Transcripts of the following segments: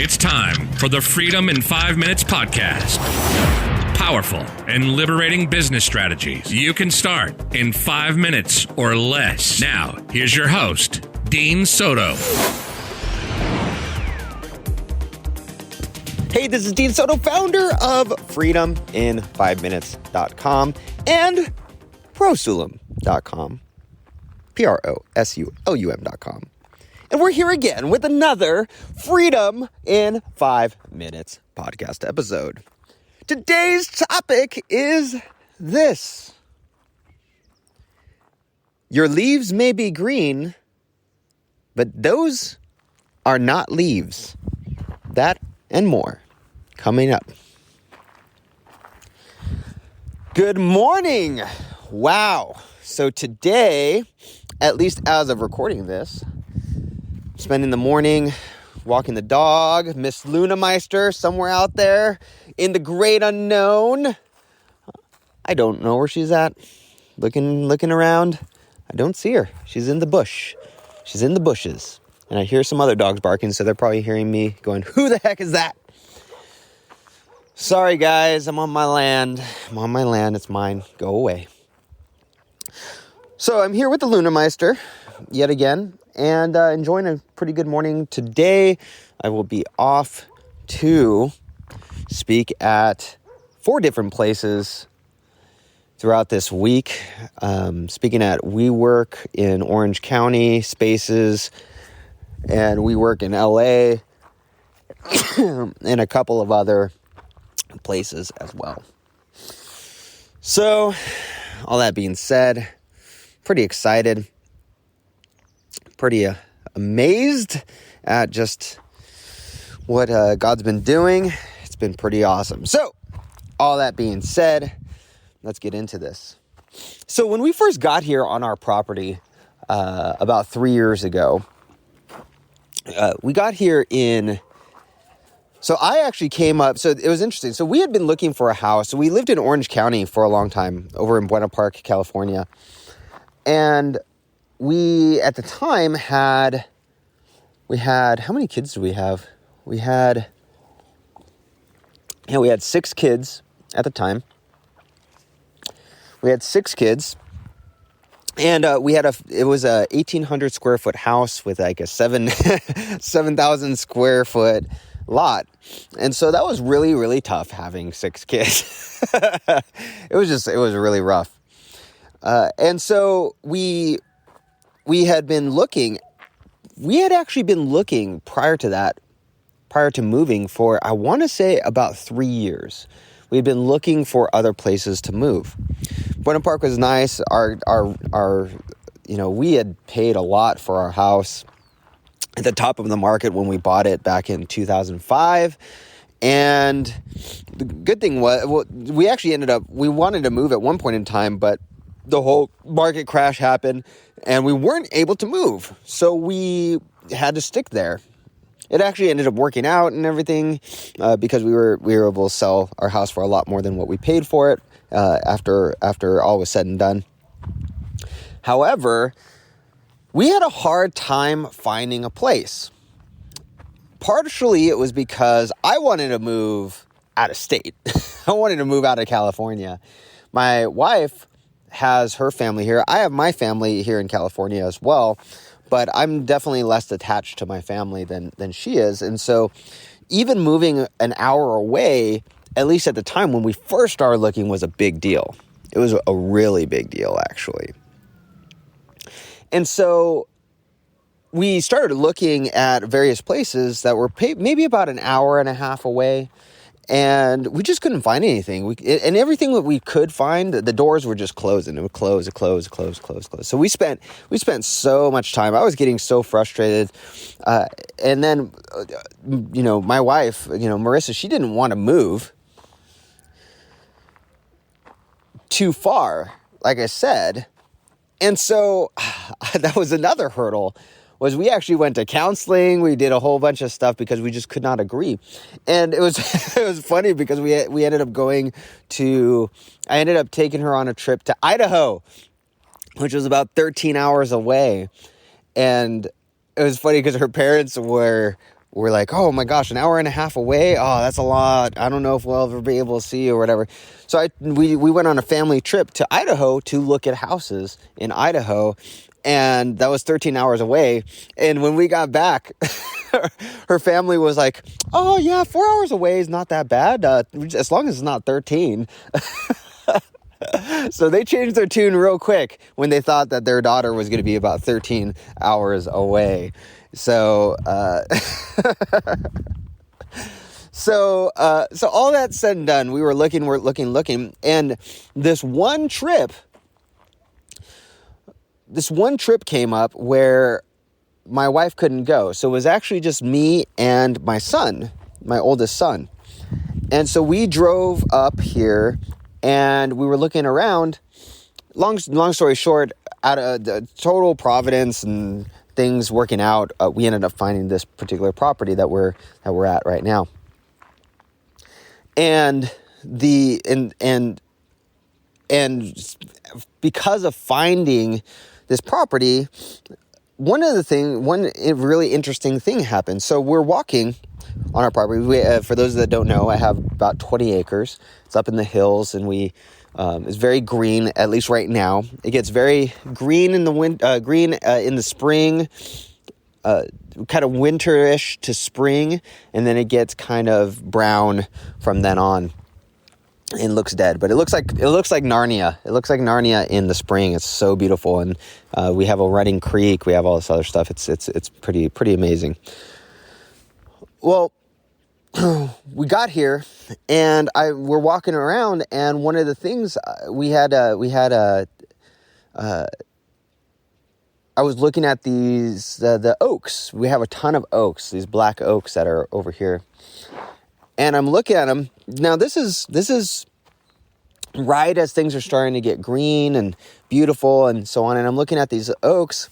It's time for the Freedom in 5 Minutes podcast. Powerful and liberating business strategies you can start in 5 minutes or less. Now, here's your host, Dean Soto. Hey, this is Dean Soto, founder of FreedomIn5Minutes.com and Prosulum.com. Prosulum.com. And we're here again with another Freedom in 5 Minutes podcast episode. Today's topic is this. Your leaves may be green, but those are not leaves. That and more coming up. Good morning. Wow. So today, at least as of recording this, spending the morning walking the dog, Miss Lunameister somewhere out there in the great unknown. I don't know where she's at. Looking around. I don't see her. She's in the bush. She's in the bushes. And I hear some other dogs barking, so they're probably hearing me going, who the heck is that? Sorry, guys. I'm on my land. It's mine. Go away. So I'm here with the Lunameister yet again. And enjoying a pretty good morning today. I will be off to speak at 4 different places throughout this week. Speaking at WeWork in Orange County, Spaces, and WeWork in LA, and a couple of other places as well. So, all that being said, pretty excited. Pretty amazed at just what God's been doing. It's been pretty awesome. So, all that being said, let's get into this. So, when we first got here on our property about 3 years ago, we got here so I actually came up, so it was interesting. So, we had been looking for a house. So, we lived in Orange County for a long time, over in Buena Park, California. And we, at the time, had, how many kids do we have? We had 6 kids at the time. We had 6 kids. And it was a 1,800 square foot house with like a 7,000 square foot lot. And so that was really, really tough having 6 kids. It was really rough. And so we had actually been looking prior to moving for, I want to say, about 3 years. We had been looking for other places to move. Buena Park was nice. We had paid a lot for our house at the top of the market when we bought it back in 2005. And the good thing was, we actually we wanted to move at one point in time, but the whole market crash happened and we weren't able to move. So we had to stick there. It actually ended up working out and everything because we were able to sell our house for a lot more than what we paid for it after all was said and done. However, we had a hard time finding a place. Partially it was because I wanted to move out of state. I wanted to move out of California. My wife has her family here. I have my family here in California as well, but I'm definitely less attached to my family than she is. And so even moving an hour away, at least at the time when we first started looking, was a big deal. It was a really big deal, actually. And so we started looking at various places that were maybe about an hour and a half away. And we just couldn't find anything. And everything that we could find, the doors were just closing. It would close. So we spent so much time. I was getting so frustrated. And then, my wife, Marissa, she didn't want to move too far, like I said. And so that was another hurdle. Was we actually went to counseling. We did a whole bunch of stuff because we just could not agree. And it was funny because we ended up I ended up taking her on a trip to Idaho, which was about 13 hours away. And it was funny because her parents were we're like, oh my gosh, an hour and a half away? Oh, that's a lot. I don't know if we'll ever be able to see or whatever. So we went on a family trip to Idaho to look at houses in Idaho, and that was 13 hours away. And when we got back, her family was like, oh yeah, 4 hours away is not that bad, as long as it's not 13. So they changed their tune real quick when they thought that their daughter was going to be about 13 hours away. So, so all that said and done, we're looking, and this one trip came up where my wife couldn't go. So it was actually just me and my son, my oldest son. And so we drove up here and we were looking around. Long story short, out of the total providence and things working out, we ended up finding this particular property that we're at right now. And because of finding this property, one really interesting thing happened. So we're walking on our property. For those that don't know, I have about 20 acres. It's up in the hills, and it's very green, at least right now. It gets very green in the spring, kind of winterish to spring, and then it gets kind of brown from then on. It looks dead, but it looks like Narnia. It looks like Narnia in the spring. It's so beautiful, and we have a running creek. We have all this other stuff. It's pretty amazing. Well, we got here, and we're walking around, and one of the things I was looking at these the oaks. We have a ton of oaks, these black oaks that are over here, and I'm looking at them now. This is right as things are starting to get green and beautiful and so on. And I'm looking at these oaks,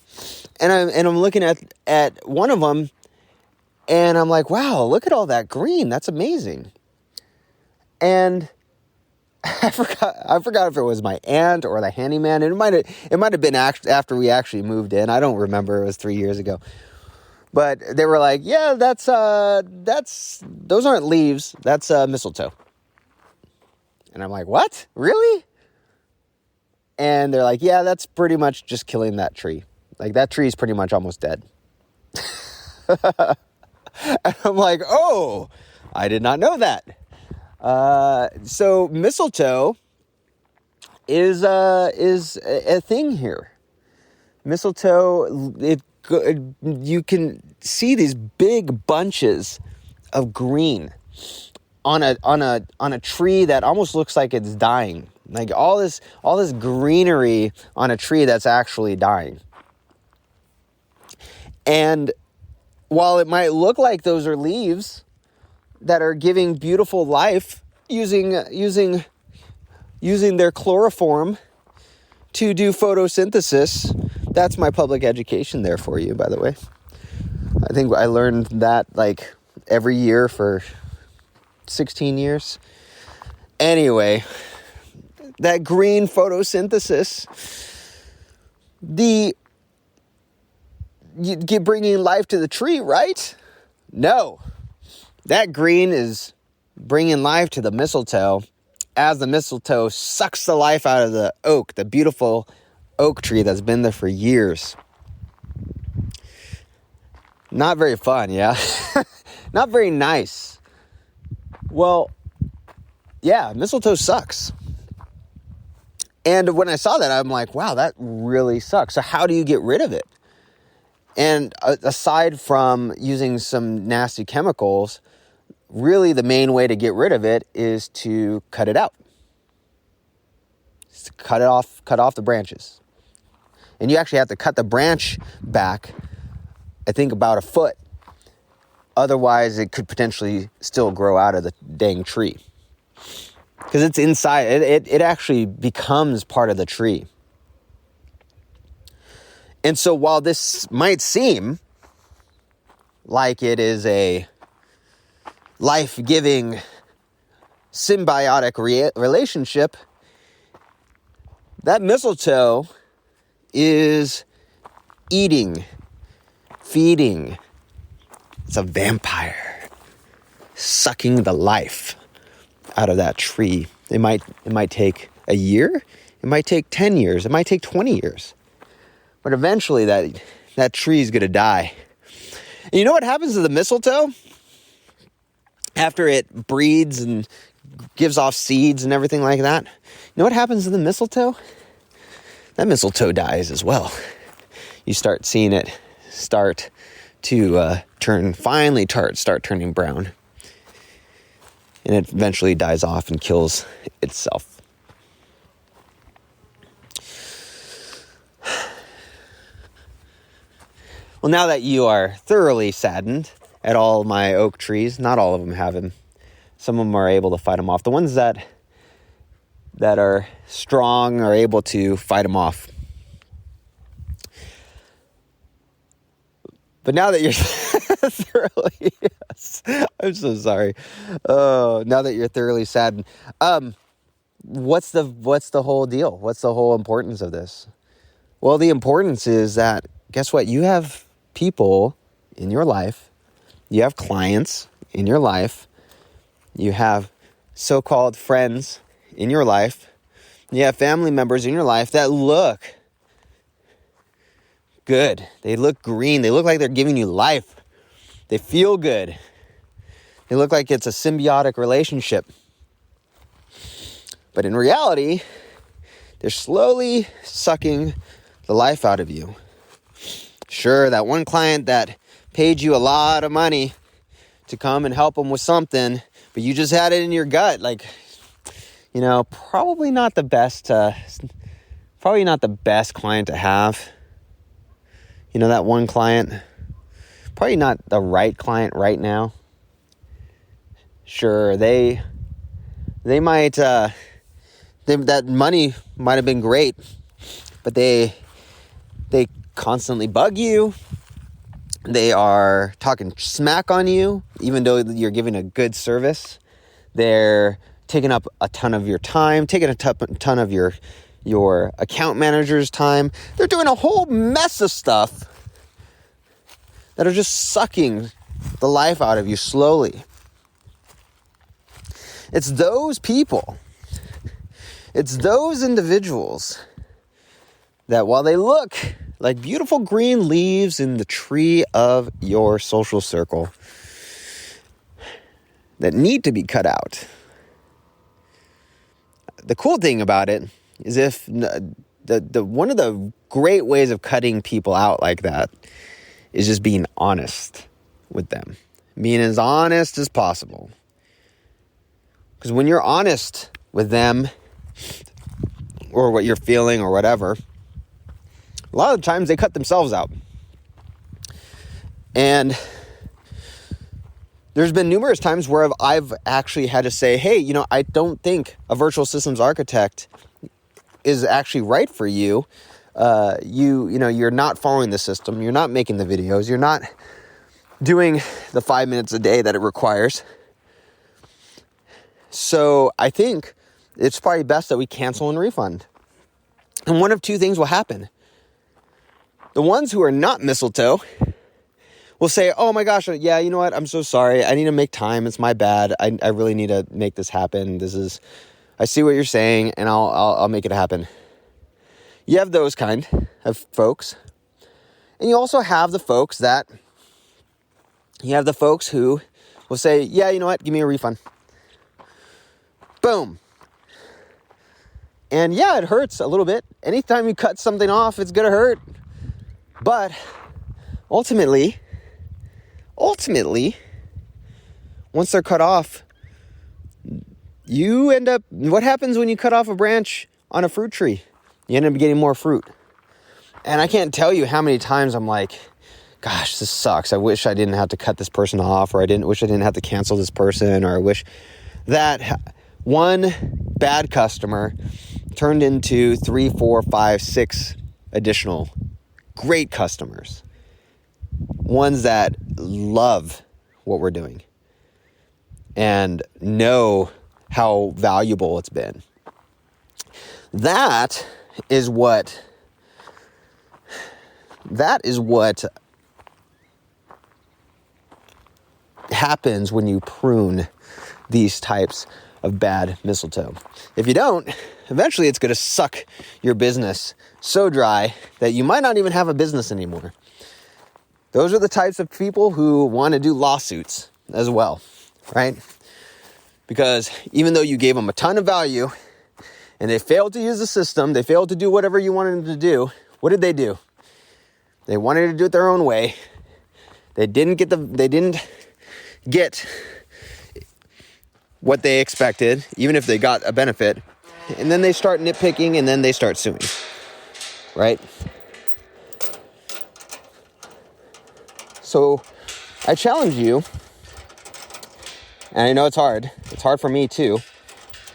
and I'm looking at one of them. And I'm like, wow, look at all that green. That's amazing. And I forgot if it was my aunt or the handyman. It might have been after we actually moved in. I don't remember. It was 3 years ago. But they were like, yeah, those aren't leaves. That's mistletoe. And I'm like, what? Really? And they're like, yeah, that's pretty much just killing that tree. Like, that tree is pretty much almost dead. And I'm like, oh, I did not know that. So mistletoe is a thing here. Mistletoe, you can see these big bunches of green on a tree that almost looks like it's dying. Like all this greenery on a tree that's actually dying. And while it might look like those are leaves that are giving beautiful life using their chloroform to do photosynthesis, that's my public education there for you, by the way. I think I learned that like every year for 16 years. Anyway, that green photosynthesis, you get bringing life to the tree, right? No. That green is bringing life to the mistletoe as the mistletoe sucks the life out of the oak, the beautiful oak tree that's been there for years. Not very fun, yeah? Not very nice. Well, yeah, mistletoe sucks. And when I saw that, I'm like, wow, that really sucks. So how do you get rid of it? And aside from using some nasty chemicals, really the main way to get rid of it is to cut it out. Just cut off the branches. And you actually have to cut the branch back, I think about a foot. Otherwise, it could potentially still grow out of the dang tree. Because it's inside, it actually becomes part of the tree. And so while this might seem like it is a life-giving, symbiotic relationship, that mistletoe is eating, feeding, It's a vampire sucking the life out of that tree. It might take a year. It might take 10 years. It might take 20 years. But eventually that tree is going to die. And you know what happens to the mistletoe? After it breeds and gives off seeds and everything like that. You know what happens to the mistletoe? That mistletoe dies as well. You start seeing it start to start turning brown. And it eventually dies off and kills itself. Well, now that you are thoroughly saddened at all my oak trees, not all of them have them. Some of them are able to fight them off. The ones that are strong are able to fight them off. But now that you're thoroughly, yes, I'm so sorry. Oh, now that you're thoroughly saddened, what's the whole deal? What's the whole importance of this? Well, the importance is that, guess what? You have people in your life. You have clients in your life. You have so-called friends in your life. You have family members in your life that look good. They look green. They look like they're giving you life. They feel good. They look like it's a symbiotic relationship. But in reality, they're slowly sucking the life out of you. Sure, that one client that paid you a lot of money to come and help them with something, but you just had it in your gut, probably not the best client to have. That one client, probably not the right client right now. Sure, they might, that money might have been great, but they constantly bug you. They are talking smack on you, even though you're giving a good service. They're taking up a ton of your time, taking a ton of your account manager's time. They're doing a whole mess of stuff that are just sucking the life out of you slowly. It's those people, it's those individuals that, while they look like beautiful green leaves in the tree of your social circle, that need to be cut out. The cool thing about it is, if the one of the great ways of cutting people out like that is just being honest with them. Being as honest as possible. Because when you're honest with them, or what you're feeling or whatever, a lot of the times they cut themselves out. And there's been numerous times where I've actually had to say, hey, I don't think a virtual systems architect is actually right for you. You're not following the system. You're not making the videos. You're not doing the 5 minutes a day that it requires. So I think it's probably best that we cancel and refund. And one of two things will happen. The ones who are not mistletoe will say, oh my gosh, yeah, you know what? I'm so sorry. I need to make time. It's my bad. I really need to make this happen. I see what you're saying, and I'll make it happen. You have those kind of folks. And you also have the folks who will say, yeah, you know what? Give me a refund. Boom. And yeah, it hurts a little bit. Anytime you cut something off, it's going to hurt. But ultimately, once they're cut off, you end up, what happens when you cut off a branch on a fruit tree? You end up getting more fruit. And I can't tell you how many times I'm like, gosh, this sucks. I wish I didn't have to cut this person off, or wish I didn't have to cancel this person, or I wish that one bad customer turned into 3, 4, 5, 6 additional great customers. Ones that love what we're doing and know how valuable it's been. That is what happens when you prune these types of bad mistletoe. If you don't, eventually it's going to suck your business so dry that you might not even have a business anymore. Those are the types of people who want to do lawsuits as well, right? Because even though you gave them a ton of value and they failed to use the system, they failed to do whatever you wanted them to do, what did they do? They wanted to do it their own way. They didn't get what they expected, even if they got a benefit. And then they start nitpicking and then they start suing, right? So I challenge you, and I know it's hard. It's hard for me too,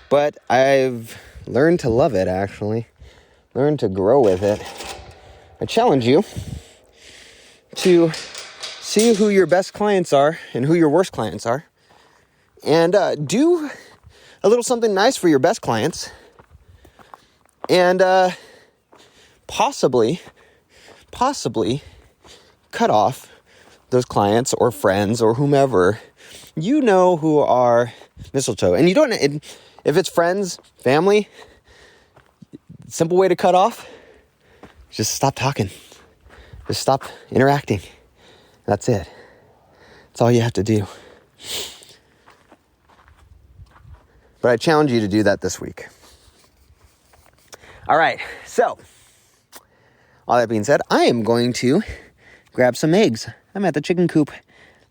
but I've learned to love it, actually. Learned to grow with it. I challenge you to see who your best clients are and who your worst clients are, and do a little something nice for your best clients, and possibly cut off those clients or friends or whomever you know who are mistletoe. And you don't, if it's friends, family, simple way to cut off, just stop talking. Just stop interacting. That's it. That's all you have to do. But I challenge you to do that this week. All right. So, all that being said, I am going to grab some eggs. I'm at the chicken coop.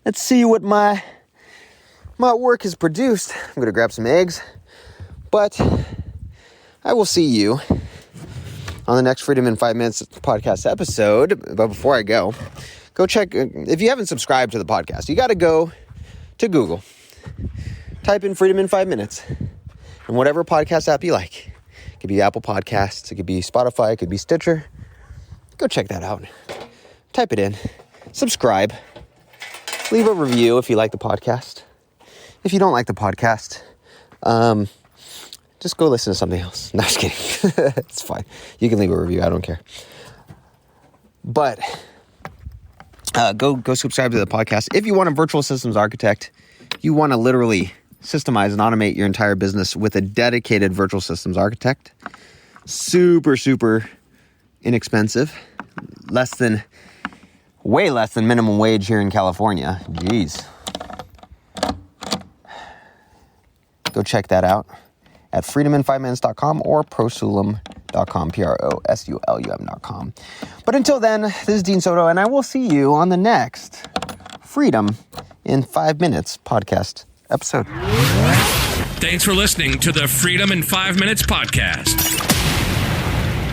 Let's see what my work has produced. I'm going to grab some eggs. But I will see you on the next Freedom in 5 Minutes podcast episode. But before I go check. If you haven't subscribed to the podcast, you got to go to Google. Type in Freedom in 5 Minutes. And whatever podcast app you like. It could be Apple Podcasts. It could be Spotify. It could be Stitcher. Go check that out. Type it in. Subscribe. Leave a review if you like the podcast. If you don't like the podcast, just go listen to something else. No, just kidding. It's fine. You can leave a review. I don't care. But go subscribe to the podcast. If you want a virtual systems architect, you want to literally systemize and automate your entire business with a dedicated virtual systems architect. Super, super inexpensive. Way less than minimum wage here in California. Jeez. Go check that out at freedomin5minutes.com or prosulum.com, prosulum.com. But until then, this is Dean Soto, and I will see you on the next Freedom in 5 Minutes podcast episode. Thanks for listening to the Freedom in 5 Minutes podcast.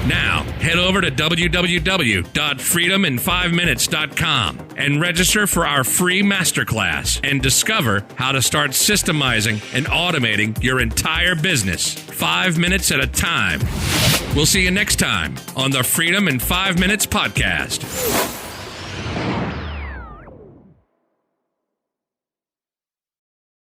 Now, head over to www.freedomin5minutes.com and register for our free masterclass and discover how to start systemizing and automating your entire business 5 minutes at a time. We'll see you next time on the Freedom in 5 Minutes podcast.